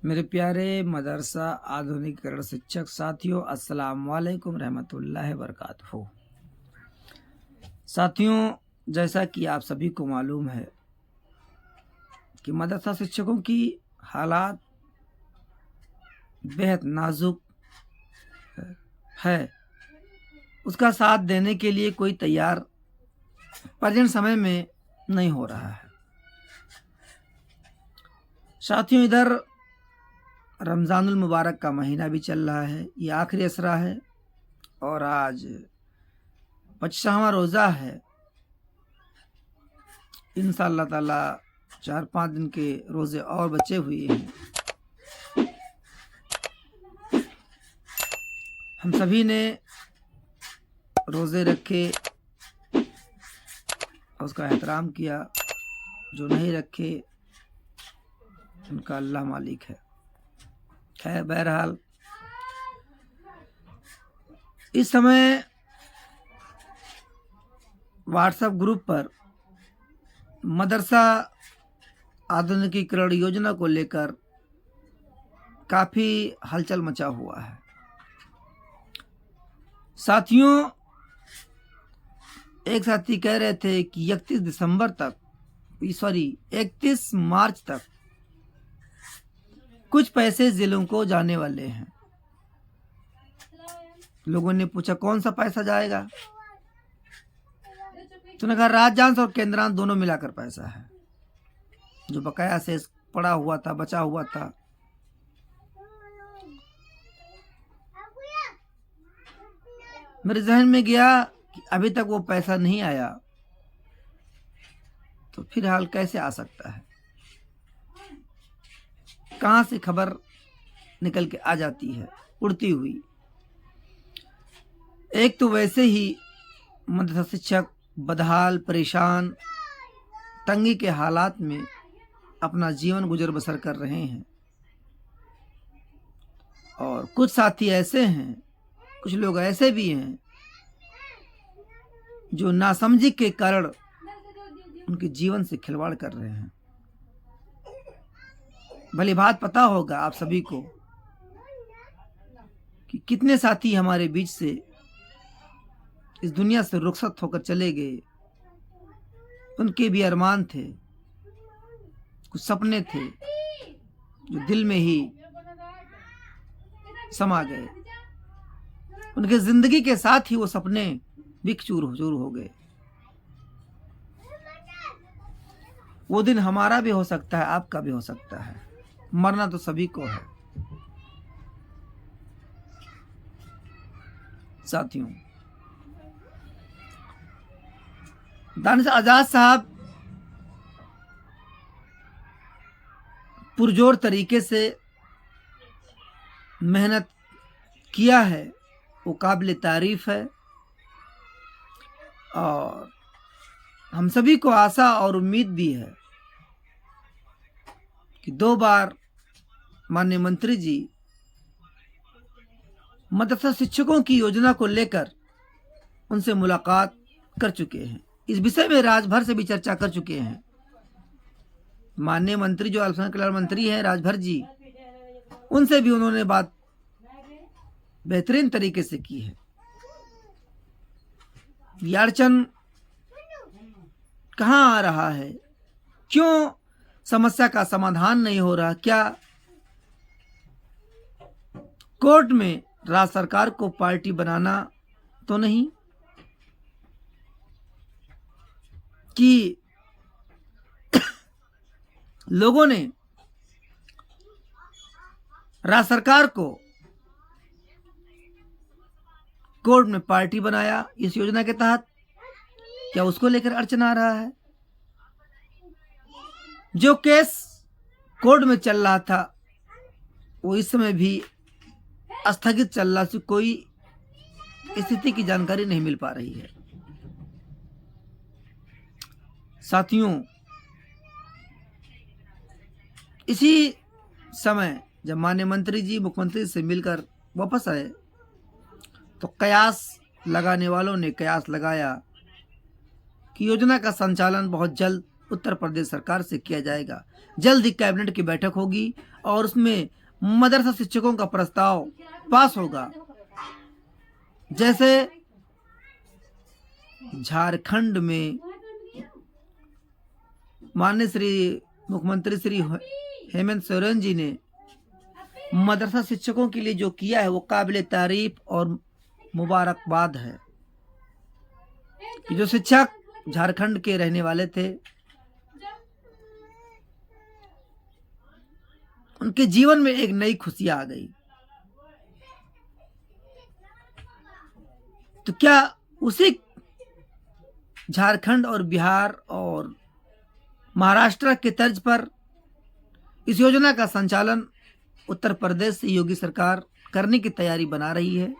मेरे प्यारे मदरसा आधुनिकीकरण शिक्षक साथियों, अस्सलाम वालेकुम रहमतुल्लाहि बरकातहू। साथियों, जैसा कि आप सभी को मालूम है कि मदरसा शिक्षकों की हालात बेहद नाजुक है। उसका साथ देने के लिए कोई तैयार प्रेजेंट समय में नहीं हो रहा है। साथियों, इधर रमज़ानुल मुबारक का महीना भी चल रहा है। ये आखिरी असरा है और आज 25वां रोज़ा है। इंशाअल्लाह ताला 4-5 दिन के रोज़े और बचे हुए हैं। हम सभी ने रोज़े रखे, उसका एहतराम किया। जो नहीं रखे उनका अल्लाह मालिक है। खैर, बहरहाल इस समय व्हाट्सएप ग्रुप पर मदरसा आधुनिकीकरण योजना को लेकर काफ़ी हलचल मचा हुआ है। साथियों, एक साथी कह रहे थे कि 31 मार्च तक कुछ पैसे जिलों को जाने वाले हैं। लोगों ने पूछा कौन सा पैसा जाएगा, तो उन्होंने कहा राज्यांश और केंद्रांश दोनों मिलाकर पैसा है। जो बकाया शेष पड़ा हुआ था, बचा हुआ था, मेरे जहन में गया कि अभी तक वो पैसा नहीं आया, तो फिर हाल कैसे आ सकता है? कहां से खबर निकल के आ जाती है उड़ती हुई। एक तो वैसे ही मदरसा शिक्षक बदहाल, परेशान, तंगी के हालात में अपना जीवन गुजर बसर कर रहे हैं, और कुछ साथी ऐसे हैं, कुछ लोग ऐसे भी हैं जो नासमझी के कारण उनके जीवन से खिलवाड़ कर रहे हैं। भली बात पता होगा आप सभी को कि कितने साथी हमारे बीच से इस दुनिया से रुखसत होकर चले गए। उनके भी अरमान थे, कुछ सपने थे जो दिल में ही समा गए। उनके जिंदगी के साथ ही वो सपने बिखचूर हो गए। वो दिन हमारा भी हो सकता है, आपका भी हो सकता है। मरना तो सभी को है। साथियों, दानिश आजाद साहब पुरजोर तरीके से मेहनत किया है, वो काबिल तारीफ है। और हम सभी को आशा और उम्मीद भी है कि 2 बार माननीय मंत्री जी मदरसा शिक्षकों की योजना को लेकर उनसे मुलाकात कर चुके हैं। इस विषय में राजभर से भी चर्चा कर चुके हैं। माननीय मंत्री जो अल्पसंख्यक कल्याण मंत्री हैं, राजभर जी, उनसे भी उन्होंने बात बेहतरीन तरीके से की है। ये अड़चन कहाँ आ रहा है, क्यों समस्या का समाधान नहीं हो रहा? क्या कोर्ट में राज्य सरकार को पार्टी बनाना तो नहीं कि लोगों ने राज्य सरकार को कोर्ट में पार्टी बनाया इस योजना के तहत? क्या उसको लेकर अड़चन आ रहा है? जो केस कोर्ट में चल रहा था वो इस समय भी स्थगित चल रहा है, कोई स्थिति की जानकारी नहीं मिल पा रही है। साथियों, इसी समय जब माननीय मंत्री जी मुख्यमंत्री से मिलकर वापस आए तो कयास लगाने वालों ने कयास लगाया कि योजना का संचालन बहुत जल्द उत्तर प्रदेश सरकार से किया जाएगा। जल्द ही कैबिनेट की बैठक होगी और उसमें मदरसा शिक्षकों का प्रस्ताव पास होगा। जैसे झारखंड में माननीय श्री मुख्यमंत्री श्री हेमंत सोरेन जी ने मदरसा शिक्षकों के लिए जो किया है वो काबिल तारीफ और मुबारकबाद है। कि जो शिक्षक झारखंड के रहने वाले थे, उनके जीवन में एक नई खुशी आ गई। तो क्या उसी झारखंड और बिहार और महाराष्ट्र के तर्ज पर इस योजना का संचालन उत्तर प्रदेश से योगी सरकार करने की तैयारी बना रही है?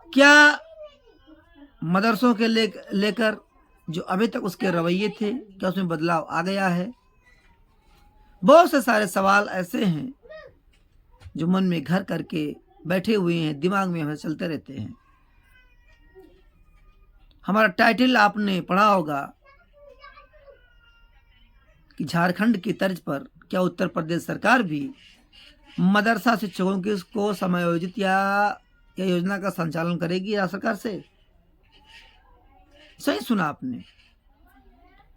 क्या मदरसों के लेकर जो अभी तक उसके रवैये थे, क्या उसमें बदलाव आ गया है? बहुत से सारे सवाल ऐसे हैं जो मन में घर करके बैठे हुए हैं, दिमाग में हमें चलते रहते हैं। हमारा टाइटल आपने पढ़ा होगा कि झारखंड की तर्ज पर क्या उत्तर प्रदेश सरकार भी मदरसा शिक्षकों की को समायोजित या योजना का संचालन करेगी राज्य सरकार से? सही सुना आपने।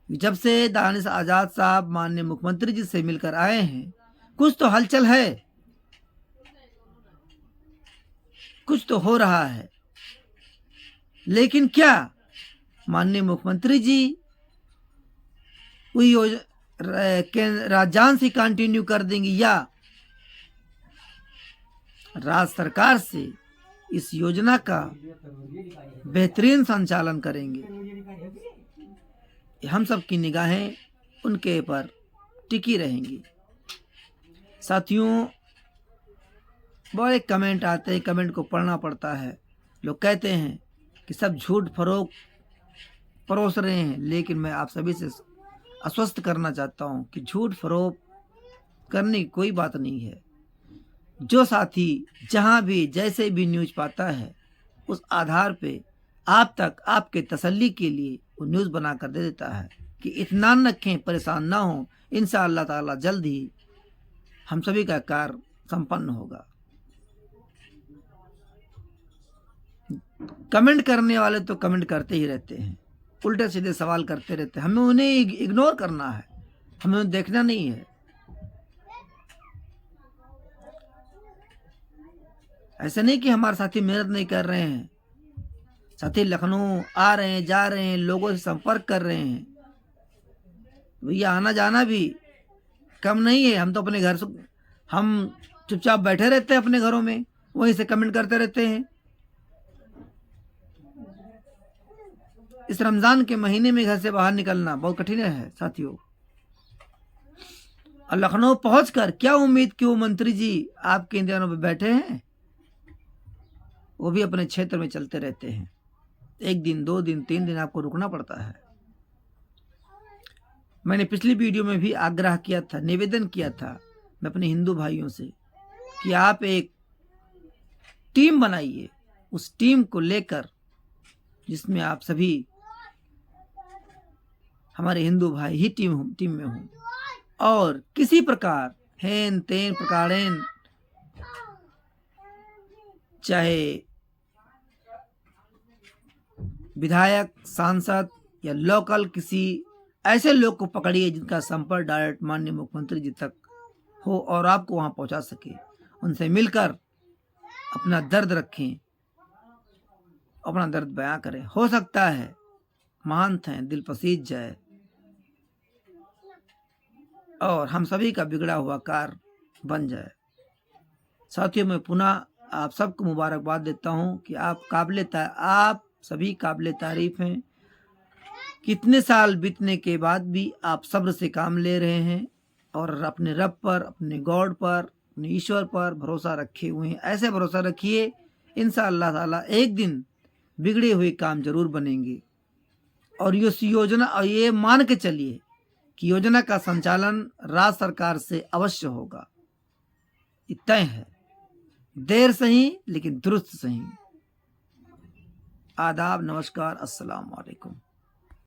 जब से दानिश आजाद साहब माननीय मुख्यमंत्री जी से मिलकर आए हैं, कुछ तो हलचल है, कुछ तो हो रहा है। लेकिन क्या माननीय मुख्यमंत्री जी वही राजजान से कंटिन्यू कर देंगे या राज्य सरकार से इस योजना का बेहतरीन संचालन करेंगे? हम सब की निगाहें उनके पर टिकी रहेंगी। साथियों, बड़े कमेंट आते हैं, कमेंट को पढ़ना पड़ता है। लोग कहते हैं कि सब झूठ फरोख परोस रहे हैं, लेकिन मैं आप सभी से आश्वस्त करना चाहता हूं कि झूठ फरोख करने की कोई बात नहीं है। जो साथी जहां भी जैसे भी न्यूज पाता है, उस आधार पे आप तक आपके तसल्ली के लिए वो न्यूज बना कर दे देता है कि इत्मीनान रखें, परेशान ना हो। इंशाअल्लाह ताला जल्द ही हम सभी का कार्य संपन्न होगा। कमेंट करने वाले तो कमेंट करते ही रहते हैं, उल्टे सीधे सवाल करते रहते हैं। हमें उन्हें इग्नोर करना है, हमें उन्हें देखना नहीं है। ऐसा नहीं कि हमारे साथी मेहनत नहीं कर रहे हैं। साथी लखनऊ आ रहे हैं, जा रहे हैं, लोगों से संपर्क कर रहे हैं। भैया आना जाना भी कम नहीं है। हम तो अपने घर से हम चुपचाप बैठे रहते हैं अपने घरों में, वहीं से कमेंट करते रहते हैं। इस रमजान के महीने में घर से बाहर निकलना बहुत कठिन है साथियों। और लखनऊ पहुंचकर क्या उम्मीद कि वो मंत्री जी आपके इंतजारों पे बैठे हैं? वो भी अपने क्षेत्र में चलते रहते हैं। 1 दिन 2 दिन 3 दिन आपको रुकना पड़ता है। मैंने पिछली वीडियो में भी आग्रह किया था, निवेदन किया था मैं अपने हिंदू भाइयों से कि आप एक टीम बनाइए, उस टीम को लेकर जिसमें आप सभी हमारे हिंदू भाई ही टीम में हों, और किसी प्रकार हेन तेन प्रकारेन, चाहे विधायक, सांसद या लोकल किसी ऐसे लोग को पकड़िए जिनका संपर्क डायरेक्ट माननीय मुख्यमंत्री जी तक हो और आपको वहां पहुंचा सके। उनसे मिलकर अपना दर्द रखें, अपना दर्द बयां करें। हो सकता है महंत हैं, दिल पसीज जाए और हम सभी का बिगड़ा हुआ कार्य बन जाए। साथियों, मैं पुनः आप सबको मुबारकबाद देता हूं कि आप सभी काबिल तारीफ हैं। कितने साल बीतने के बाद भी आप सब्र से काम ले रहे हैं और अपने रब पर, अपने गॉड पर, अपने ईश्वर पर भरोसा रखे हुए हैं। ऐसे भरोसा रखिए, इंशाअल्लाह ताला एक दिन बिगड़े हुए काम जरूर बनेंगे। और योजना, और ये मान के चलिए कि योजना का संचालन राज्य सरकार से अवश्य होगा। ये तय है, देर सही लेकिन दुरुस्त सही। आदाब, नमस्कार, अस्सलाम वालेकुम।